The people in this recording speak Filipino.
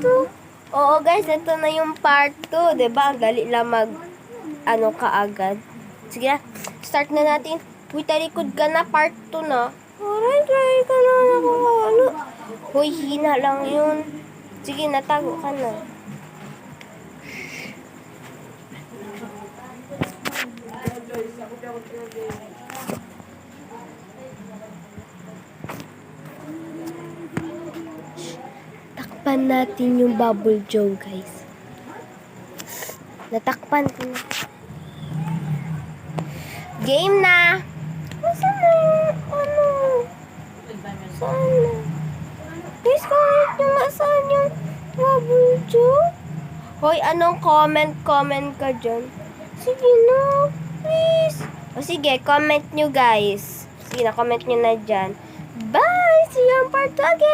2. Oo guys, ito na yung part 2. Diba? Ang dali lang kaagad. Sige na, start na natin. Uy, talikod ka na, part 2 na. Aray, try ka na. Uy, hina lang yun. Sige, natago ka na. Takpan natin yung bubble joe, guys. Natakpan ko na. Game na! Saan na yung, Saan na? Please, comment nyo nga saan yung bubble joe. Hoy, anong comment ka dyan? Sige na, please. O sige, comment nyo guys. Sige na, comment nyo na dyan. Bye! See you on part 2 again!